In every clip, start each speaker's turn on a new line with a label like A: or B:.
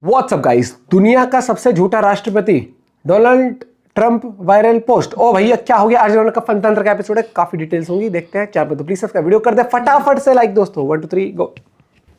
A: WhatsApp guys, दुनिया का सबसे झूठा राष्ट्रपति डोनाल्ड ट्रंप वायरल पोस्ट। ओ भैया क्या हो गया? आज का फन तंत्र का एपिसोड है, काफी डिटेल्स होंगी, देखते हैं। चैनल पे तो प्लीज सब्सक्राइब, वीडियो कर दे फटाफट से लाइक दोस्तों। 1 2 3 गो।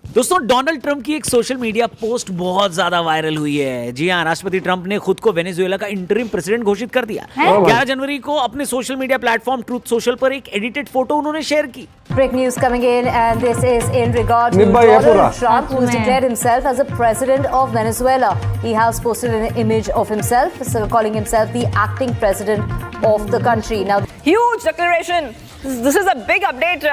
B: दोस्तों, डोनाल्ड ट्रंप की एक सोशल मीडिया पोस्ट बहुत ज्यादा वायरल हुई है। जी हां, राष्ट्रपति ट्रंप ने खुद को वेनेजुएला का इंटरिम प्रेसिडेंट घोषित कर दिया। 11 जनवरी को अपने social media platform truth social पर एक एडिटेड फोटो उन्होंने शेयर की।
C: Break news coming in, and this is in regard to Donald Trump, who has declared himself as a president of Venezuela. He has posted an image of himself, calling himself the acting president of the country. Now,
D: huge declaration. This is a big update.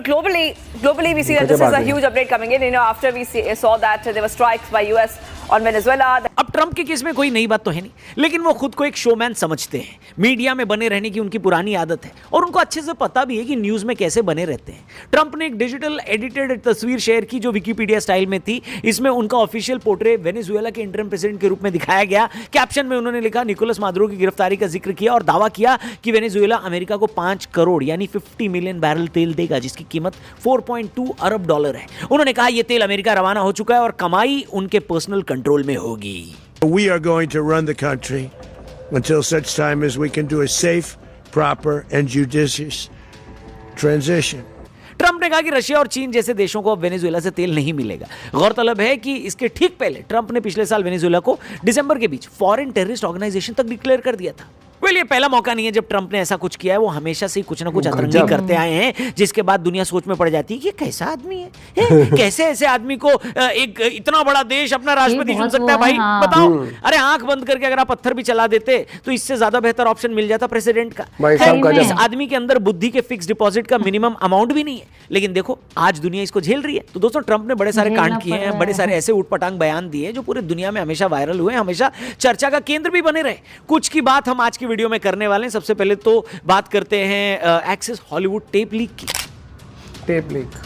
D: Globally, we see that this is a huge update coming in. After we saw that there were strikes by US on Venezuela.
B: अब Trump के case में कोई नई बात तो है नहीं, लेकिन वो खुद को एक शोमैन समझते हैं। मीडिया में बने रहने की उनकी पुरानी आदत है और उनको अच्छे से पता भी है कि न्यूज में कैसे बने रहते हैं। ट्रंप ने एक डिजिटल एडिटेड तस्वीर शेयर की जो विकिपीडिया स्टाइल में थी। इसमें उनका ऑफिशियल पोर्ट्रेट वेनेजुएला के इंटरिम प्रेसिडेंट के रूप में दिखाया गया। कैप्शन में उन्होंने लिखा, निकोलस मादुरो की गिरफ्तारी का जिक्र किया और दावा किया कि वेनेजुएला अमेरिका को 5 करोड़ यानी 50 मिलियन बैरल तेल देगा, जिसकी कीमत $4.2 अरब है। उन्होंने कहा यह तेल अमेरिका रवाना हो चुका है और कमाई उनके पर्सनल कंट्रोल में होगी।
E: We are going to run the country until such time as we can do a safe, proper and judicious transition.
B: Trump ने कहा कि रशिया और चीन जैसे देशों को अब वेनेजुएला से तेल नहीं मिलेगा। गौरतलब है कि इसके ठीक पहले ट्रंप ने पिछले साल वेनेजुएला को दिसंबर के बीच फॉरेन टेररिस्ट ऑर्गेनाइजेशन तक डिक्लेयर कर दिया था। ये पहला मौका नहीं है जब ट्रंप ने ऐसा कुछ किया है। वो हमेशा से ही कुछ ना कुछ अतरंगी करते आए हैं, जिसके बाद दुनिया सोच में पड़ जाती है कि कैसा आदमी है, कैसे ऐसे आदमी को एक इतना बड़ा देश अपना राष्ट्रपति चुन सकता है। भाई बताओ, अरे आंख बंद करके अगर आप पत्थर भी चला देते तो इससे ज्यादा बेहतर ऑप्शन मिल जाता प्रेसिडेंट का। इस आदमी के अंदर बुद्धि के फिक्स डिपॉजिट का मिनिमम अमाउंट भी नहीं है, लेकिन देखो आज दुनिया इसको झेल रही है। तो दोस्तों, ट्रंप ने बड़े सारे कांड किए हैं, बड़े सारे ऐसे उटपटांग बयान दिए जो पूरी दुनिया में हमेशा वायरल हुए, हमेशा चर्चा का केंद्र भी बने रहे। कुछ की बात हम आज की वीडियो में करने वाले हैं। सबसे पहले तो बात करते हैं एक्सेस हॉलीवुड टेप लीक की।
A: टेप लीक,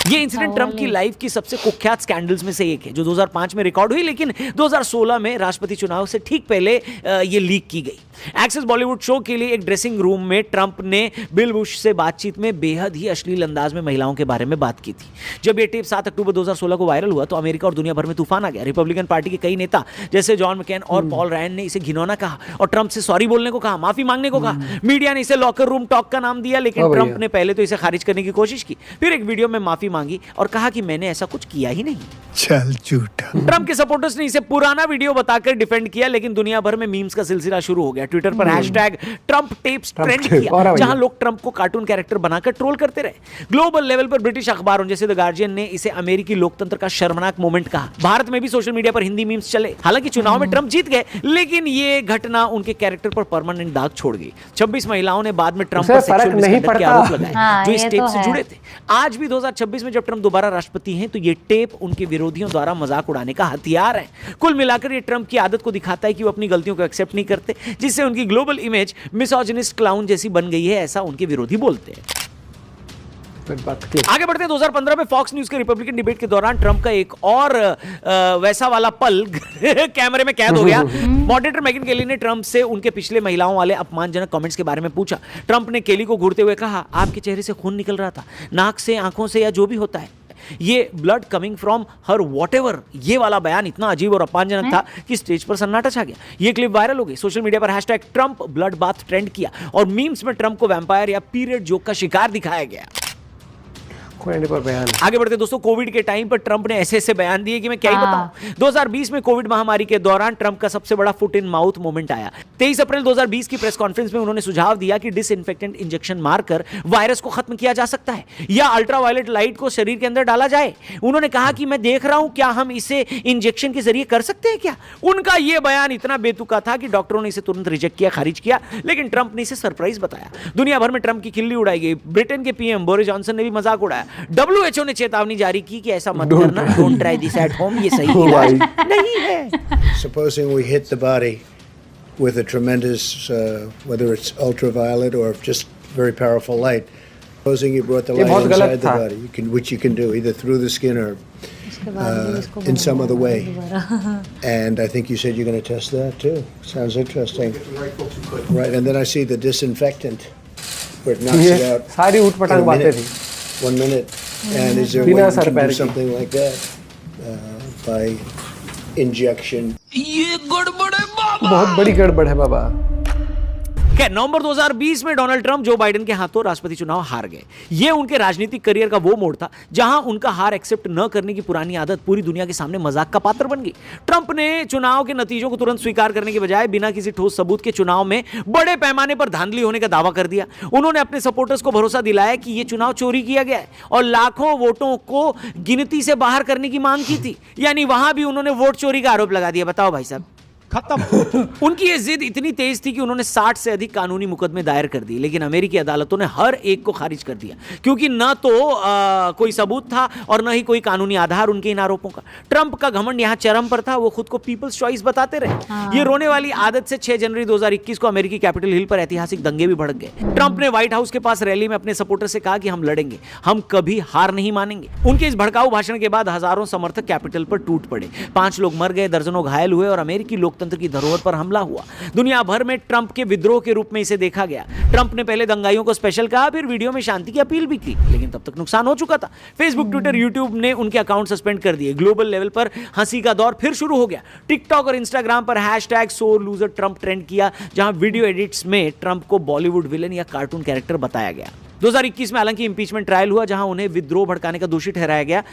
B: ये इंसिडेंट ट्रंप की लाइफ की सबसे कुख्यात स्कैंडल्स में से एक है, जो 2005 में रिकॉर्ड हुई, लेकिन 2016 में राष्ट्रपति चुनाव से ठीक पहले ये लीक की गई। एक्सेस बॉलीवुड शो के लिए एक ड्रेसिंग रूम में ट्रंप ने बिल बुश से बातचीत में बेहद ही अश्लील अंदाज में महिलाओं के बारे में बात की थी। जब ये टेप 7 अक्टूबर 2016 को वायरल हुआ तो अमेरिका और दुनिया भर में तूफान आ गया। रिपब्लिकन पार्टी के कई नेता जैसे जॉन मैकेन और पॉल रायन ने इसे घिनौना कहा और ट्रंप से सॉरी बोलने को कहा, माफी मांगने को कहा। मीडिया ने इसे लॉकर रूम टॉक का नाम दिया, लेकिन ट्रंप ने पहले तो इसे खारिज करने की कोशिश की, फिर एक वीडियो में माफी मांगी और कहा कि मैंने ऐसा कुछ किया ही नहीं।
E: चल झूठा।
B: ट्रंप के सपोर्टर्स ने इसे पुराना वीडियो बताकर डिफेंड किया, लेकिन दुनिया भर में मीम्स का सिलसिला शुरू हो गया। ट्विटर पर हैशटैग ट्रंप टेप्स ट्रेंड किया, जहां लोग ट्रंप को कार्टून कैरेक्टर बनाकर ट्रोल करते रहे। ग्लोबल लेवल पर ब्रिटिश अखबारों जैसे द गार्जियन ने इसे अमेरिकी लोकतंत्र का शर्मनाक मोमेंट कहा। भारत में भी सोशल मीडिया पर हिंदी मीम्स चले। हालांकि चुनाव में ट्रंप जीत गए, लेकिन ये घटना उनके कैरेक्टर पर परमानेंट दाग छोड़ गई। 26 महिलाओं ने बाद में ट्रंप पर सेक्सुअल मिसकंडक्ट के आरोप लगाए, जो इस टेप से जुड़े थे। आज भी 2026 में जब ट्रंप दोबारा राष्ट्रपति हैं तो ये टेप उनके विरोधियों द्वारा मजाक उड़ाने का हथियार है। कुल मिलाकर ये ट्रंप की आदत को दिखाता है कि वो अपनी गलतियों को एक्सेप्ट नहीं करते, जिससे उनकी ग्लोबल इमेज मिसोजिनिस्ट क्लाउन जैसी बन गई है, ऐसा उनके विरोधी बोलते हैं। आगे बढ़ते हैं। 2015 में फॉक्स न्यूज के रिपब्लिकन डिबेट के दौरान ट्रंप का एक और वैसा वाला पल कैमरे में कैद हो गया। मॉडरेटर मेगन केली ने ट्रंप से उनके पिछले महिलाओं वाले अपमानजनक कमेंट्स के बारे में पूछा। ट्रंप ने केली को घूरते हुए कहा, आपके चेहरे से खून निकल रहा था, नाक से, आंखों से, या जो भी होता है, ये blood coming from her whatever. ये वाला बयान इतना अजीब और अपमानजनक था कि स्टेज पर सन्नाटा छा गया। ये क्लिप वायरल हो गई। सोशल मीडिया पर hashtag Trump blood bath trend किया और मीम्स में ट्रंप को वैम्पायर या पीरियड जोक का शिकार दिखाया गया। आगे बढ़ते दोस्तों, कोविड के टाइम पर ट्रंप ने ऐसे ऐसे बयान दिए कि मैं क्या ही बताऊं। 2020 में कोविड महामारी के दौरान ट्रंप का सबसे बड़ा फुट इन माउथ मोमेंट आया। 23 अप्रैल 2020 की प्रेस कॉन्फ्रेंस में उन्होंने सुझाव दिया कि डिसइंफेक्टेंट इंजेक्शन मारकर वायरस को खत्म किया जा सकता है या अल्ट्रावायलेट लाइट को शरीर के अंदर डाला जाए। उन्होंने कहा कि मैं देख रहा हूं, क्या हम इसे इंजेक्शन के जरिए कर सकते हैं क्या। उनका यह बयान इतना बेतुका था कि डॉक्टरों ने इसे तुरंत रिजेक्ट किया, खारिज किया, लेकिन ट्रंप ने इसे सरप्राइज बताया। दुनिया भर में ट्रंप की खिल्ली उड़ाई गई। ब्रिटेन के पीएम बोरिस जॉनसन ने भी मजाक उड़ाया। WHO ने चेतावनी जारी की कि ऐसा मत करना, don't try this at home, ये सही इलाज नहीं है।
E: Supposing we hit the body with a tremendous, whether it's ultraviolet or just very powerful light, supposing you brought the light inside the body, which you can do either through the skin or in some other way. And I think you said you're going to test that too. Sounds interesting. Right, and then I see the disinfectant where it knocks it out.
A: सारी उठपटांग बातें थी।
E: 1 minute. And is there a way you can do something like that by injection.
A: बहुत बड़ी गड़बड़ है बाबा।
B: खैर, नवंबर 2020 में Donald Trump Joe Biden के हाथों राष्ट्रपति चुनाव हार गए। ये उनके राजनीतिक करियर का वो मोड़ था जहां उनका हार एक्सेप्ट न करने की पुरानी आदत पूरी दुनिया के सामने मजाक का पात्र बन गई। ट्रंप ने चुनाव के नतीजों को तुरंत स्वीकार करने के बजाय बिना किसी ठोस सबूत के चुनाव में बड़े पैमाने पर धांधली होने का दावा कर दिया। उन्होंने अपने सपोर्टर्स को भरोसा दिलाया कि यह चुनाव चोरी किया गया है और लाखों वोटों को गिनती से बाहर करने की मांग की थी। यानी वहां भी उन्होंने वोट चोरी का आरोप लगा दिया। बताओ भाई साहब, खत्म। उनकी ये जिद इतनी तेज थी कि उन्होंने 60 से अधिक कानूनी मुकदमे दायर कर दिए, लेकिन अमेरिकी अदालतों ने हर एक को खारिज कर दिया क्योंकि न तो कोई सबूत था और न ही कोई कानूनी आधार उनके इन आरोपों का। ट्रंप का घमंड यहां चरम पर था। वो खुद को पीपल्स चॉइस बताते रहे। ये रोने वाली आदत से 6 जनवरी 2021 को अमेरिकी कैपिटल हिल पर ऐतिहासिक दंगे भी भड़क गए। ट्रंप ने व्हाइट हाउस के पास रैली में अपने सपोर्टर से कहा कि हम लड़ेंगे, हम कभी हार नहीं मानेंगे। उनके इस भड़काऊ भाषण के बाद हजारों समर्थक कैपिटल पर टूट पड़े। 5 लोग मर गए, दर्जनों घायल हुए और अमेरिकी लोकतंत्र की धरोहर पर हमला हुआ। दुनिया भर में ट्रंप के विद्रोह के रूप में इसे देखा गया। ट्रंप ने पहले दंगाइयों को स्पेशल कहा, फिर वीडियो में शांति की अपील भी की, लेकिन तब तक नुकसान हो चुका था। फेसबुक, ट्विटर, यूट्यूब ने उनके अकाउंट सस्पेंड कर दिए। ग्लोबल लेवल पर हंसी का दौर फिर शुरू हो गया। टिकटॉक और इंस्टाग्राम पर #सोर लूजर ट्रंप ट्रेंड किया, जहां वीडियो एडिट्स में ट्रंप को बॉलीवुड विलन या कार्टून कैरेक्टर बताया गया। 2021 में हालांकि इंपीचमेंट ट्रायल हुआ जहां उन्हें विद्रोह भड़काने का दोषी ठहराया गया।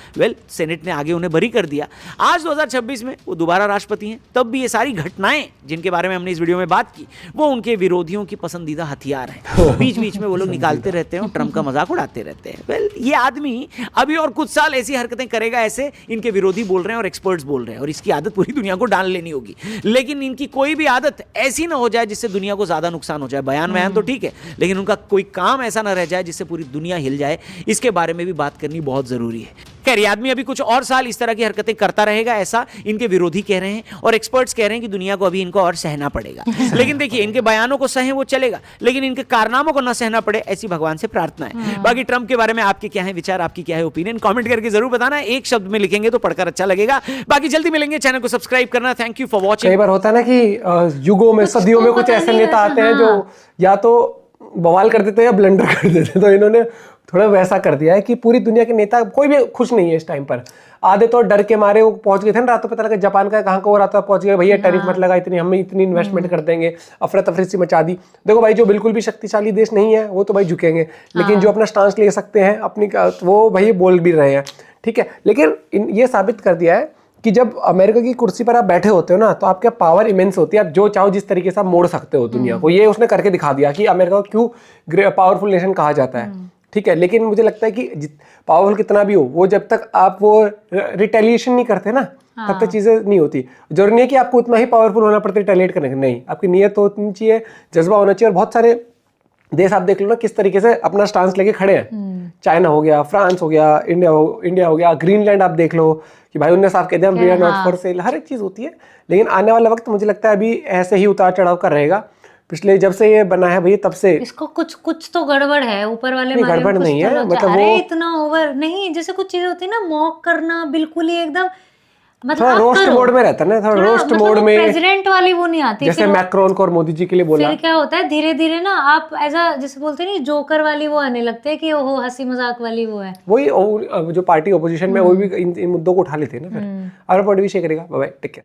B: सेनेट ने आगे उन्हें बरी कर दिया। आज 2026 में वो दोबारा राष्ट्रपति हैं। तब भी ये सारी घटनाएं जिनके बारे में हमने इस वीडियो में बात की, वो उनके विरोधियों की पसंदीदा हथियार हैं। बीच बीच में वो लोग निकालते रहते हैं और ट्रंप का मजाक उड़ाते रहते हैं। ये आदमी अभी और कुछ साल ऐसी हरकतें करेगा, ऐसे इनके विरोधी बोल रहे हैं और एक्सपर्ट्स बोल रहे हैं, और इसकी आदत पूरी दुनिया को डाल लेनी होगी। लेकिन इनकी कोई भी आदत ऐसी ना हो जाए जिससे दुनिया को ज्यादा नुकसान हो जाए। बयान तो ठीक है, लेकिन उनका कोई काम ऐसा ना रह जाए जिससे पूरी दुनिया हिल जाए। इसके बारे में भी बात करनी बहुत जरूरी है। खैर, ये आदमी अभी कुछ और साल इस तरह की हरकतें करता रहेगा, ऐसा इनके विरोधी कह रहे हैं और एक्सपर्ट्स कह रहे हैं कि दुनिया को अभी इनको और सहना पड़ेगा। लेकिन देखिए, इनके बयानों को सहे वो चलेगा, लेकिन इनके कारनामों को ना सहना पड़े, ऐसी भगवान से प्रार्थना है। बाकी ट्रंप के बारे में आपके क्या है विचार, आपकी क्या है ओपिनियन, कमेंट करके जरूर बताना। एक शब्द में लिखेंगे तो पढ़कर अच्छा लगेगा। बाकी जल्दी मिलेंगे, चैनल को सब्सक्राइब करना। Thank you for watching.
A: कई बार होता है ना कि युगों में, सदियों में कुछ ऐसे नेता आते हैं जो या तो बवाल कर देते हैं या ब्लंडर कर देते हैं। तो इन्होंने थोड़ा वैसा कर दिया है कि पूरी दुनिया के नेता, कोई भी खुश नहीं है इस टाइम पर। आधे तो डर के मारे वो पहुंच गए थे ना, रात को पता लगा जापान का कहाँ को हो रहा था, पहुंच गए भैया टैरिफ मत लगा, इतनी हम इतनी इन्वेस्टमेंट कर देंगे, अफरा तफरी सी मचा दी। देखो भाई, जो बिल्कुल भी शक्तिशाली देश नहीं है वो तो भाई झुकेंगे, लेकिन जो अपना स्टांस ले सकते हैं अपनी, वो भाई बोल भी रहे हैं, ठीक है। लेकिन ये साबित कर दिया है कि जब अमेरिका की कुर्सी पर आप बैठे होते हो ना, तो आपके पावर इमेंस होती है। आप जो चाहो जिस तरीके से आप मोड़ सकते हो दुनिया को। ये उसने करके दिखा दिया कि अमेरिका को क्यों पावरफुल नेशन कहा जाता है, ठीक है। लेकिन मुझे लगता है कि पावरफुल कितना भी हो, वो जब तक आप वो रिटेलिएशन नहीं करते ना, तब तक चीजें नहीं होती। जरूरी नहीं है कि आपको उतना ही पावरफुल होना पड़ता है रिटेलिएट करने के, नहीं, आपकी नीयत होनी चाहिए, जज्बा होना चाहिए। और बहुत सारे देश आप देख लो ना किस तरीके से अपना स्टांस लेके खड़े हैं। चाइना हो गया, फ्रांस हो गया, इंडिया हो गया, ग्रीनलैंड आप देख लो कि भाई उन्होंने साफ कह दिया we are not for sale. हर एक चीज होती है, लेकिन आने वाला वक्त मुझे लगता है अभी ऐसे ही उतार चढ़ाव का रहेगा। पिछले जब से ये बना है भैया तब से
F: इसको कुछ तो गड़बड़ है, ऊपर वाले
A: नहीं, गड़बड़ नहीं है, मतलब
F: अरे
A: वो
F: इतना ओवर नहीं, जैसे कुछ चीजें होती है ना, मॉक करना बिल्कुल ही एकदम, मतलब
A: थोड़ा रोस्ट मोड में रहता है ना, थोड़ा रोस्ट मोड में
F: प्रेसिडेंट वाली वो नहीं आती।
A: जैसे मैक्रोन को और मोदी जी के लिए बोला,
F: फिर क्या होता है, धीरे धीरे ना आप ऐसा जैसे बोलते हैं जोकर वाली वो आने लगते हैं कि ओहो हंसी मजाक वाली वो है।
A: वही जो पार्टी ऑपोजिशन में वो भी इन मुद्दों को उठा लेते हैं ना। फिर और भी शेयर करेगा। Bye bye, take care.